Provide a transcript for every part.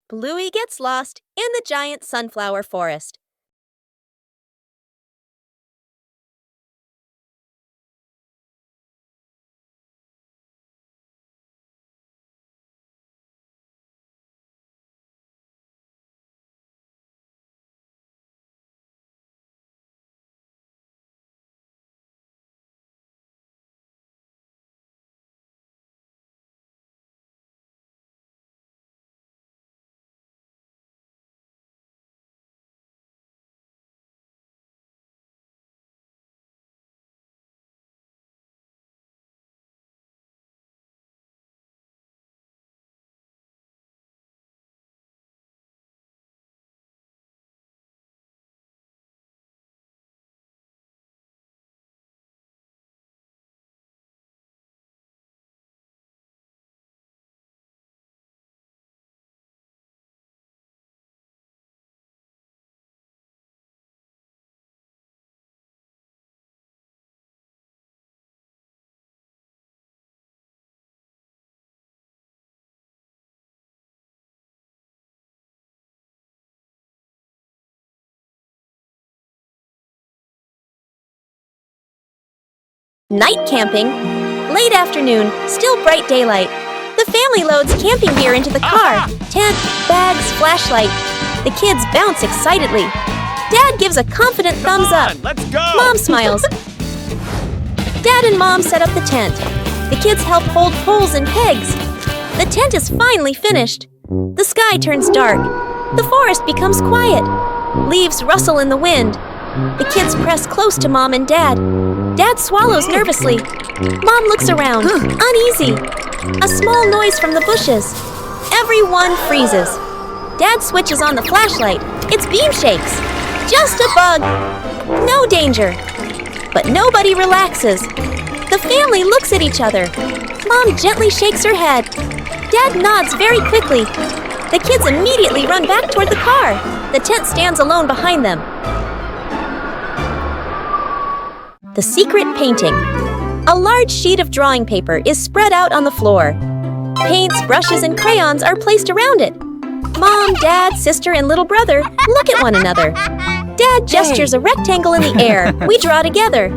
Bluey gets lost in the giant sunflower forest. Night camping. Late afternoon, still bright daylight. The family loads camping gear into the car. Tent, bags, flashlight. The kids bounce excitedly. Dad gives a confident thumbs up. Let's go! Mom smiles. Dad and Mom set up the tent. The kids help hold poles and pegs. The tent is finally finished. The sky turns dark. The forest becomes quiet. Leaves rustle in the wind. The kids press close to Mom and Dad. Dad swallows nervously. Mom looks around, uneasy. A small noise from the bushes. Everyone freezes. Dad switches on the flashlight. Its beam shakes. Just a bug. No danger. But nobody relaxes. The family looks at each other. Mom gently shakes her head. Dad nods very quickly. The kids immediately run back toward the car. The tent stands alone behind them. The secret painting. A large sheet of drawing paper is spread out on the floor. Paints, brushes, and crayons are placed around it. Mom, Dad, sister, and little brother look at one another. Dad gestures a rectangle in the air. We draw together.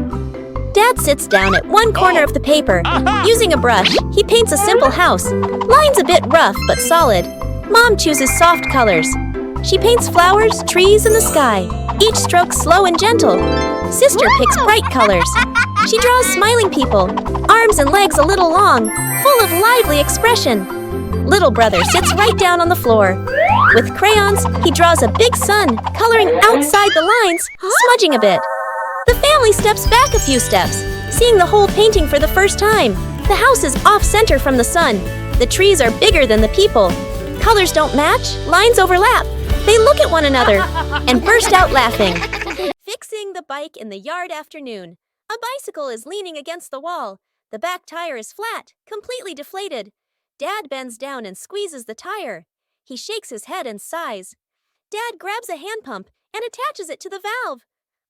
Dad sits down at one corner of the paper. Using a brush, he paints a simple house. Lines a bit rough but solid. Mom chooses soft colors. She paints flowers, trees, and the sky. Each stroke slow and gentle. Sister picks bright colors. She draws smiling people, arms and legs a little long, full of lively expression. Little brother sits right down on the floor. With crayons, he draws a big sun, coloring outside the lines, smudging a bit. The family steps back a few steps, seeing the whole painting for the first time. The house is off-center from the sun. The trees are bigger than the people. Colors don't match, lines overlap. They look at one another and burst out laughing. Fixing the bike in the yard afternoon. A bicycle is leaning against the wall. The back tire is flat, completely deflated. Dad bends down and squeezes the tire. He shakes his head and sighs. Dad grabs a hand pump and attaches it to the valve.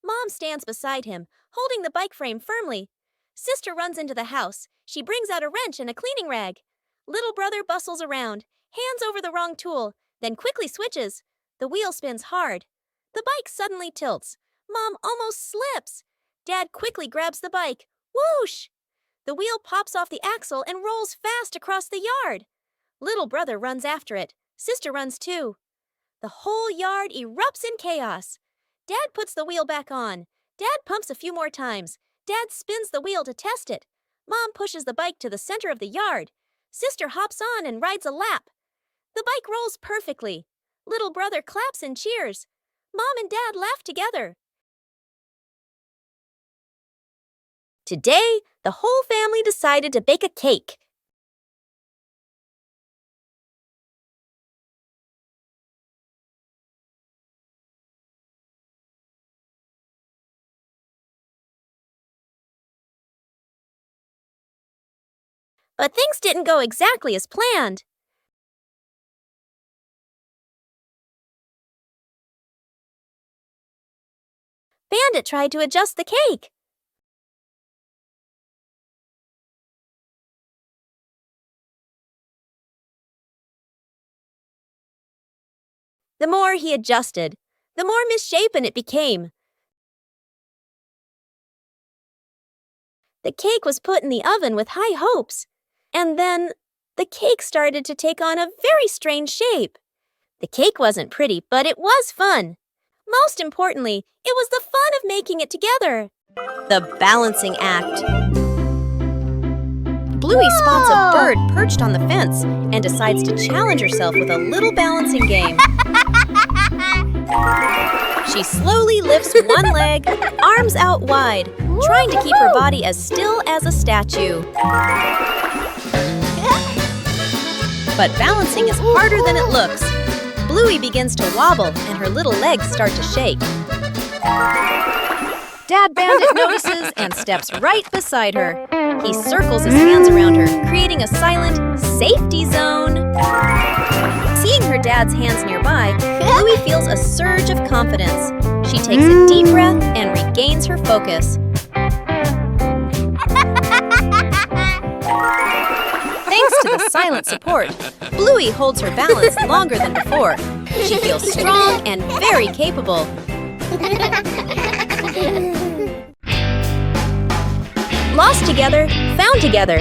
Mom stands beside him, holding the bike frame firmly. Sister runs into the house. She brings out a wrench and a cleaning rag. Little brother bustles around, hands over the wrong tool, then quickly switches. The wheel spins hard. The bike suddenly tilts. Mom almost slips. Dad quickly grabs the bike. Whoosh! The wheel pops off the axle and rolls fast across the yard. Little brother runs after it. Sister runs too. The whole yard erupts in chaos. Dad puts the wheel back on. Dad pumps a few more times. Dad spins the wheel to test it. Mom pushes the bike to the center of the yard. Sister hops on and rides a lap. The bike rolls perfectly. Little brother claps and cheers. Mom and Dad laugh together. Today, the whole family decided to bake a cake. But things didn't go exactly as planned. Bandit tried to adjust the cake. The more he adjusted, the more misshapen it became. The cake was put in the oven with high hopes, and then the cake started to take on a very strange shape. The cake wasn't pretty, but it was fun. Most importantly, it was the fun of making it together. The balancing act. Bluey spots a bird perched on the fence and decides to challenge herself with a little balancing game. She slowly lifts one leg, arms out wide, trying to keep her body as still as a statue. But balancing is harder than it looks. Bluey begins to wobble and her little legs start to shake. Dad Bandit notices and steps right beside her. He circles his hands around her, creating a silent safety zone. Seeing her dad's hands nearby, Bluey feels a surge of confidence. She takes a deep breath and regains her focus. Thanks to the silent support, Bluey holds her balance longer than before. She feels strong and very capable. Lost together, found together.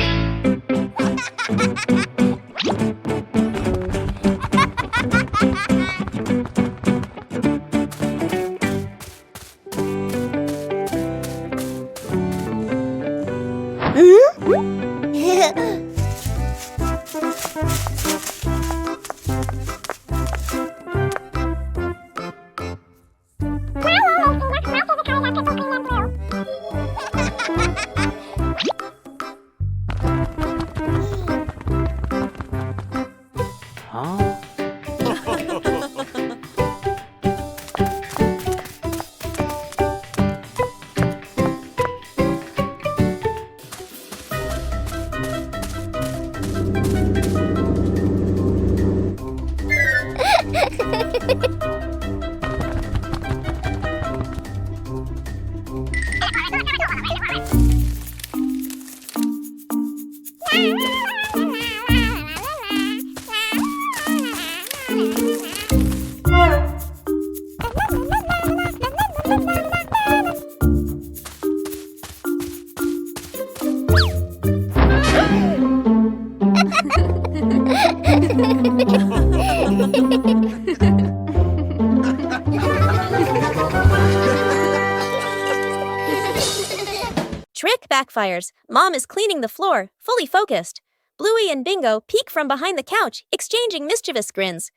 Trick backfires. Mom is cleaning the floor, fully focused. Bluey and Bingo peek from behind the couch, exchanging mischievous grins.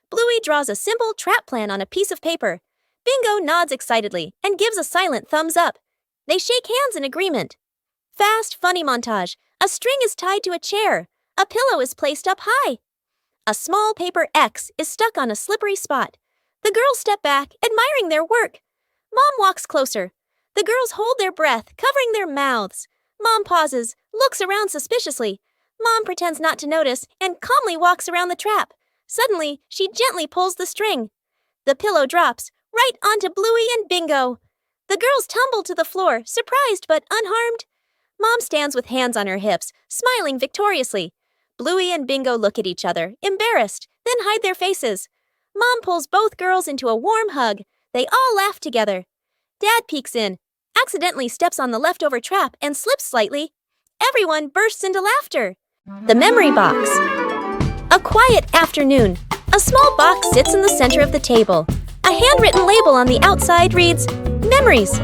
Bluey draws a simple trap plan on a piece of paper. Bingo nods excitedly and gives a silent thumbs up. They shake hands in agreement. Fast, funny montage. A string is tied to a chair. A pillow is placed up high. A small paper X is stuck on a slippery spot. The girls step back, admiring their work. Mom walks closer. The girls hold their breath, covering their mouths. Mom pauses, looks around suspiciously. Mom pretends not to notice and calmly walks around the trap. Suddenly, she gently pulls the string. The pillow drops right onto Bluey and Bingo. The girls tumble to the floor, surprised but unharmed. Mom stands with hands on her hips, smiling victoriously. Bluey and Bingo look at each other, embarrassed, then hide their faces. Mom pulls both girls into a warm hug. They all laugh together. Dad peeks in, accidentally steps on the leftover trap and slips slightly. Everyone bursts into laughter. The memory box. A quiet afternoon. A small box sits in the center of the table. A handwritten label on the outside reads, Memories.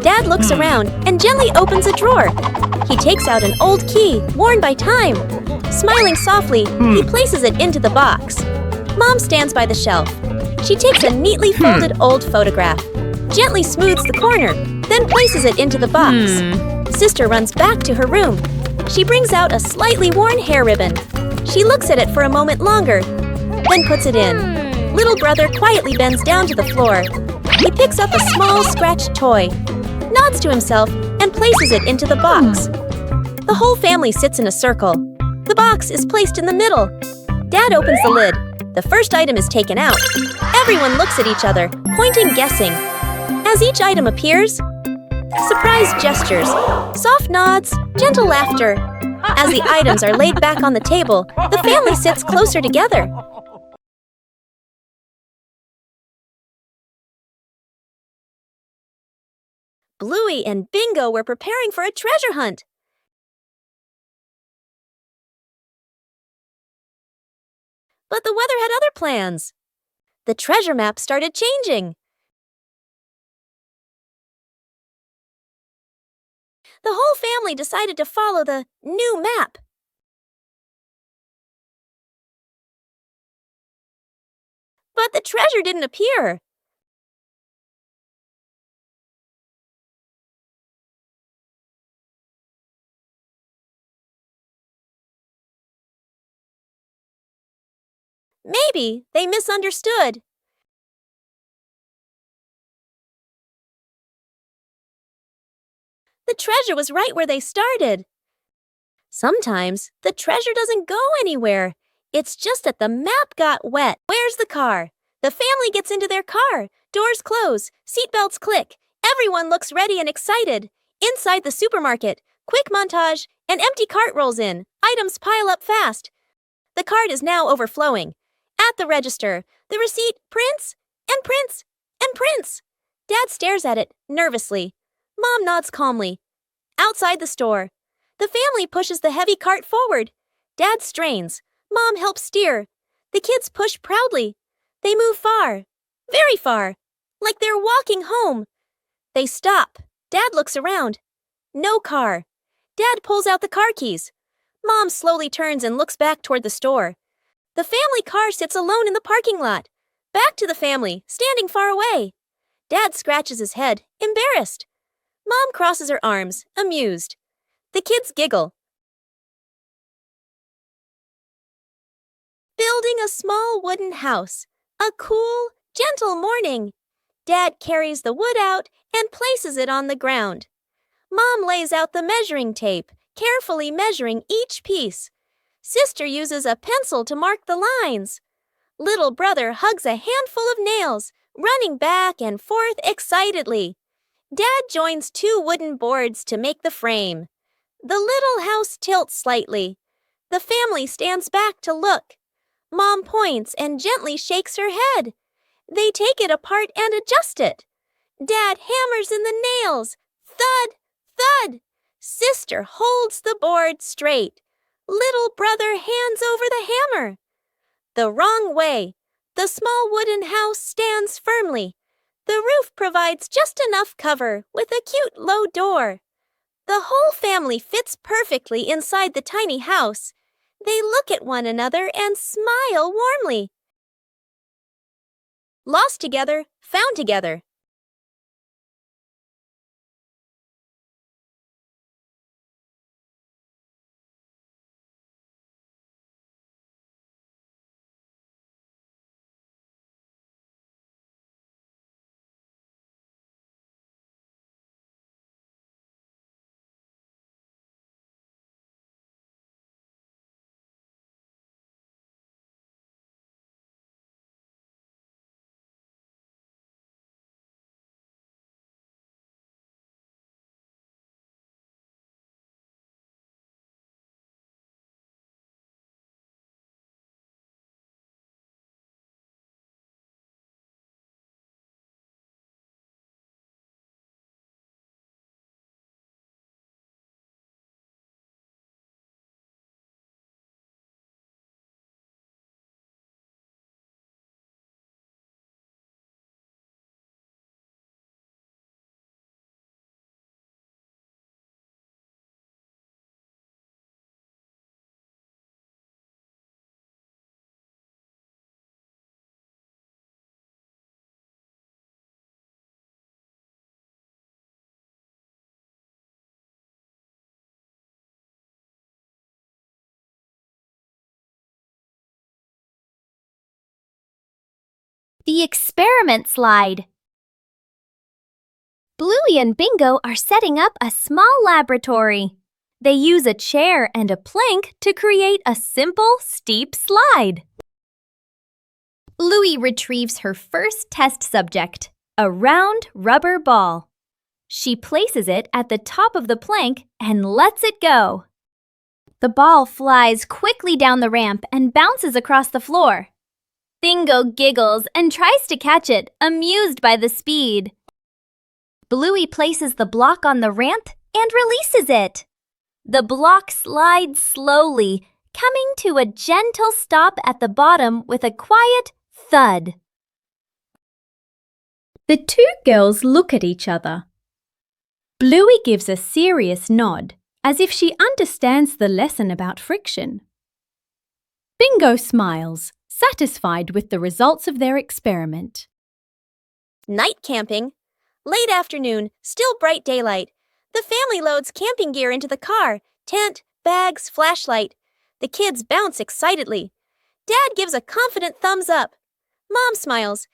Dad looks around and gently opens a drawer. He takes out an old key, worn by time. Smiling softly, he places it into the box. Mom stands by the shelf. She takes a neatly folded old photograph, gently smooths the corner, then places it into the box. Sister runs back to her room. She brings out a slightly worn hair ribbon. She looks at it for a moment longer, then puts it in. Little brother quietly bends down to the floor. He picks up a small scratched toy, nods to himself, and places it into the box. The whole family sits in a circle. The box is placed in the middle. Dad opens the lid. The first item is taken out. Everyone looks at each other, pointing, guessing. As each item appears, surprise gestures, soft nods, gentle laughter. As the items are laid back on the table, the family sits closer together. Bluey and Bingo were preparing for a treasure hunt. But the weather had other plans. The treasure map started changing. The whole family decided to follow the new map. But the treasure didn't appear. Maybe they misunderstood. The treasure was right where they started. Sometimes the treasure doesn't go anywhere. It's just that the map got wet. Where's the car? The family gets into their car. Doors close. Seatbelts click. Everyone looks ready and excited. Inside the supermarket, quick montage, an empty cart rolls in. Items pile up fast. The cart is now overflowing. At the register, the receipt prints and prints and prints. Dad stares at it nervously. Mom nods calmly. Outside the store, the family pushes the heavy cart forward. Dad strains. Mom helps steer. The kids push proudly. They move far, very far, like they're walking home. They stop. Dad looks around. No car. Dad pulls out the car keys. Mom slowly turns and looks back toward the store. The family car sits alone in the parking lot. Back to the family, standing far away. Dad scratches his head, embarrassed. Mom crosses her arms, amused. The kids giggle. Building a small wooden house. A cool, gentle morning. Dad carries the wood out and places it on the ground. Mom lays out the measuring tape, carefully measuring each piece. Sister uses a pencil to mark the lines. Little brother hugs a handful of nails, running back and forth excitedly. Dad joins two wooden boards to make the frame. The little house tilts slightly. The family stands back to look. Mom points and gently shakes her head. They take it apart and adjust it. Dad hammers in the nails. Thud, thud. Sister holds the board straight. Little brother hands over the hammer. The wrong way. The small wooden house stands firmly. The roof provides just enough cover with a cute low door. The whole family fits perfectly inside the tiny house. They look at one another and smile warmly. Lost together, found together. The experiment slide. Bluey and Bingo are setting up a small laboratory. They use a chair and a plank to create a simple, steep slide. Bluey retrieves her first test subject, a round rubber ball. She places it at the top of the plank and lets it go. The ball flies quickly down the ramp and bounces across the floor. Bingo giggles and tries to catch it, amused by the speed. Bluey places the block on the ramp and releases it. The block slides slowly, coming to a gentle stop at the bottom with a quiet thud. The two girls look at each other. Bluey gives a serious nod, as if she understands the lesson about friction. Bingo smiles, satisfied with the results of their experiment. Night camping. Late afternoon, still bright daylight. The family loads camping gear into the car, tent, bags, flashlight. The kids bounce excitedly. Dad gives a confident thumbs up. Mom smiles.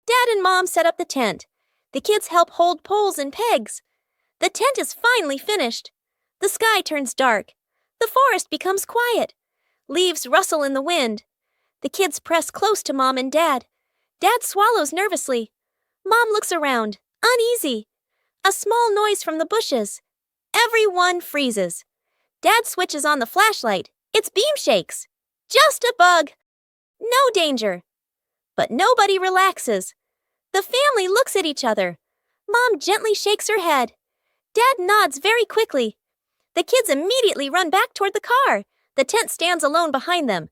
Dad and Mom set up the tent. The kids help hold poles and pegs. The tent is finally finished. The sky turns dark. The forest becomes quiet. Leaves rustle in the wind. The kids press close to Mom and Dad. Dad swallows nervously. Mom looks around, uneasy. A small noise from the bushes. Everyone freezes. Dad switches on the flashlight. Its beam shakes. Just a bug. No danger. But nobody relaxes. The family looks at each other. Mom gently shakes her head. Dad nods very quickly. The kids immediately run back toward the car. The tent stands alone behind them.